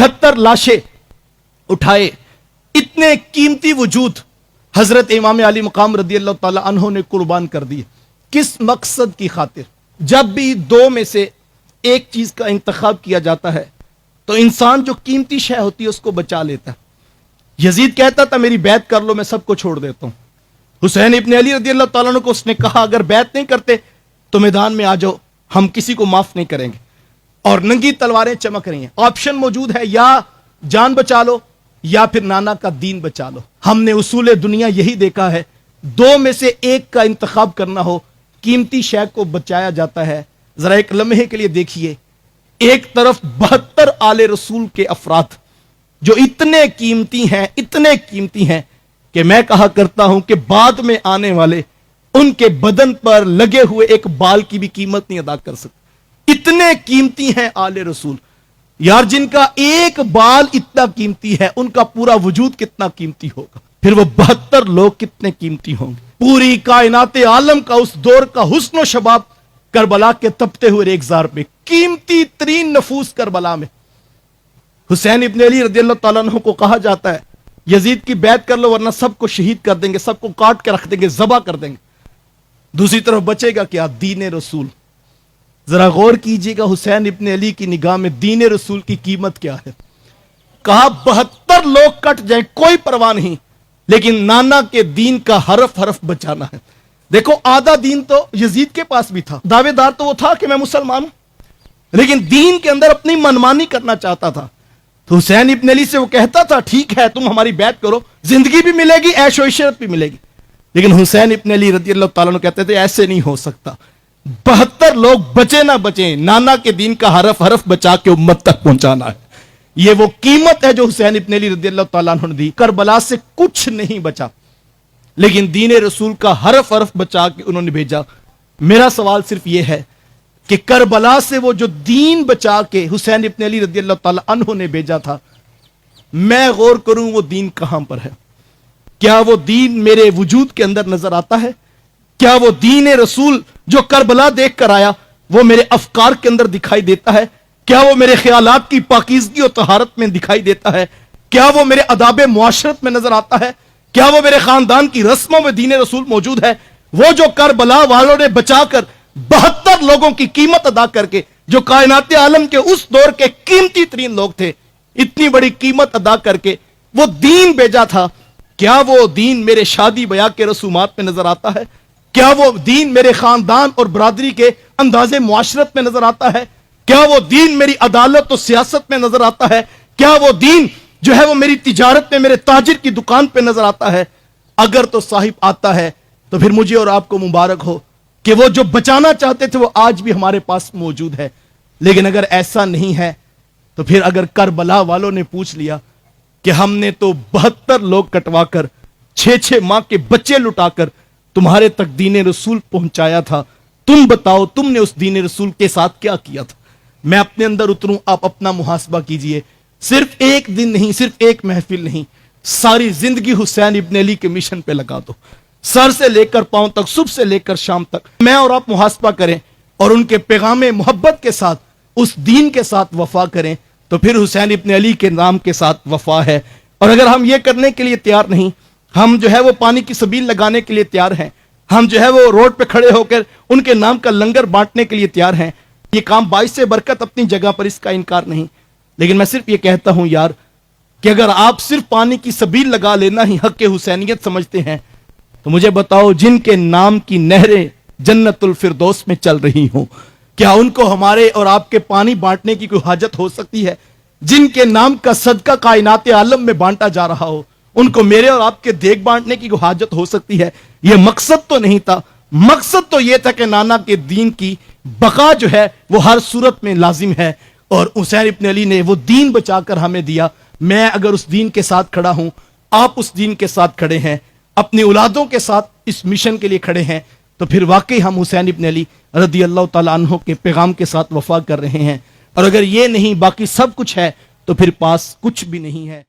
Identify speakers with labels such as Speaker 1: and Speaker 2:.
Speaker 1: 71 लाशें उठाए, इतने कीमती वजूद हजरत इमाम अली मकाम रदी अल्लाह ताला अन्हो ने कुर्बान कर दिए। किस मकसद की खातिर? जब भी दो में से एक चीज का इंतखाब किया जाता है तो इंसान जो कीमती शय होती है उसको बचा लेता है। यजीद कहता था मेरी बैत कर लो, मैं सबको छोड़ देता हूं। हुसैन इब्न अली रदी अल्लाह ताला को उसने कहा अगर बैत नहीं करते तो मैदान में आ जाओ, हम किसी को माफ नहीं करेंगे। और नंगी तलवारें चमक रही हैं, ऑप्शन मौजूद है, या जान बचा लो या फिर नाना का दीन बचा लो। हमने उसूल दुनिया यही देखा है, दो में से एक का इंतखाब करना हो, कीमती शय को बचाया जाता है। जरा एक लम्हे के लिए देखिए, एक तरफ 72 आले रसूल के अफराद जो इतने कीमती हैं कि मैं कहा करता हूं कि बाद में आने वाले उनके बदन पर लगे हुए एक बाल की भी कीमत नहीं अदा कर सकते। इतने कीमती हैं आले रसूल यार, जिनका एक बाल इतना कीमती है, उनका पूरा वजूद कितना कीमती होगा, फिर वो 72 लोग कितने कीमती होंगे। पूरी कायनात आलम का उस दौर का हुस्न शबाब करबला के तपते हुए रेगजार में, कीमती तरीन नफूस करबला में हुसैन इब्न अली रदियल्लाहु ताला अन्हु को कहा जाता है यजीद की बैत कर लो वरना सबको शहीद कर देंगे, सबको काट के रख देंगे, ज़बा कर देंगे। दूसरी तरफ बचेगा क्या? दीन रसूल। जरा गौर कीजिएगा हुसैन इब्न अली की निगाह में दीन रसूल की कीमत क्या है। कहा 72 लोग कट जाए कोई परवाह नहीं, लेकिन नाना के दीन का हरफ हरफ बचाना है। देखो आधा दीन तो यजीद के पास भी था, दावेदार तो वो था कि मैं मुसलमान हूं, लेकिन दीन के अंदर अपनी मनमानी करना चाहता था। तो हुसैन इब्न अली से वो कहता था ठीक है तुम हमारी बैत करो, जिंदगी भी मिलेगी, ऐशो इशरत भी मिलेगी। लेकिन हुसैन इब्न अली रदियल्लाहु ताला अन्हु कहते थे ऐसे नहीं हो सकता, 72 लोग बचे ना बचे, नाना के दीन का हरफ हरफ बचा के उम्मत तक पहुंचाना है। ये वो कीमत है जो हुसैन इब्न अली रदियल्लाहु ताला अन्हु ने दी। करबला से कुछ नहीं बचा, लेकिन दीन रसूल का हरफ हरफ बचा के उन्होंने भेजा। मेरा सवाल सिर्फ यह है कि करबला से वो जो दीन बचा के हुसैन इब्न अली रदियल्लाहु ताला अन्हु ने भेजा था, मैं गौर करूं वो दीन कहां पर है? क्या वो दीन मेरे वजूद के अंदर नजर आता है? क्या वो दीन रसूल जो करबला देख कर आया वो मेरे अफकार के अंदर दिखाई देता है? क्या वो मेरे ख्यालात की पाकीज़गी और तहारत में दिखाई देता है? क्या वो मेरे अदाब मुआशरत में नजर आता है? क्या वो मेरे खानदान की रस्मों में दीन रसूल मौजूद है? वो जो करबला वालों ने बचाकर 72 लोगों की कीमत अदा करके, जो कायनात आलम के उस दौर के कीमती तरीन लोग थे, इतनी बड़ी कीमत अदा करके वो दीन भेजा था, क्या वो दीन मेरे शादी ब्याह के रसूमात में नजर आता है? क्या वो दीन मेरे खानदान और बरादरी के अंदाजे मुआशरत में नजर आता है? क्या वो दीन मेरी अदालत और सियासत में नजर आता है? क्या वो दीन जो है वो मेरी तिजारत में, मेरे ताजिर की दुकान पे नजर आता है? अगर तो साहिब आता है तो फिर मुझे और आपको मुबारक हो कि वो जो बचाना चाहते थे वो आज भी हमारे पास मौजूद है। लेकिन अगर ऐसा नहीं है तो फिर अगर करबला वालों ने पूछ लिया कि हमने तो 72 लोग कटवाकर 6-6 माह के बच्चे लुटाकर तुम्हारे तक दीन रसूल पहुंचाया था, तुम बताओ तुमने उस दीन रसूल के साथ क्या किया था? मैं अपने अंदर उतरूं, आप अपना मुहासबा कीजिए। सिर्फ एक दिन नहीं, सिर्फ एक महफिल नहीं, सारी जिंदगी हुसैन इब्न अली के मिशन पे लगा दो, सर से लेकर पांव तक, सुबह से लेकर शाम तक। मैं और आप मुहासबा करें और उनके पैगाम मोहब्बत के साथ, उस दीन के साथ वफा करें, तो फिर हुसैन इब्न अली के नाम के साथ वफा है। और अगर हम ये करने के लिए तैयार नहीं, हम जो है वो पानी की सबील लगाने के लिए तैयार हैं, हम जो है वो रोड पे खड़े होकर उनके नाम का लंगर बांटने के लिए तैयार हैं, ये काम बाइस से बरकत अपनी जगह पर, इसका इनकार नहीं। लेकिन मैं सिर्फ ये कहता हूं यार कि अगर आप सिर्फ पानी की सबील लगा लेना ही हक हुसैनियत समझते हैं, तो मुझे बताओ जिनके नाम की नहरें जन्नतुल फिरदौस में चल रही हो, क्या उनको हमारे और आपके पानी बांटने की कोई हाजत हो सकती है? जिनके नाम का सदका कायनात आलम में बांटा जा रहा हो, उनको मेरे और आपके देख बांटने की कोई हाजत हो सकती है? यह मकसद तो नहीं था। मकसद तो यह था कि नाना के दीन की बका जो है वो हर सूरत में लाजिम है, और हुसैन इब्न अली ने वो दीन बचाकर हमें दिया। मैं अगर उस दीन के साथ खड़ा हूं, आप उस दीन के साथ खड़े हैं, अपनी औलादों के साथ इस मिशन के लिए खड़े हैं, तो फिर वाकई हम हुसैन इब्न अली रदी अल्लाह ताला अन्हु के पैगाम के साथ वफा कर रहे हैं। और अगर ये नहीं बाकी सब कुछ है तो फिर पास कुछ भी नहीं है।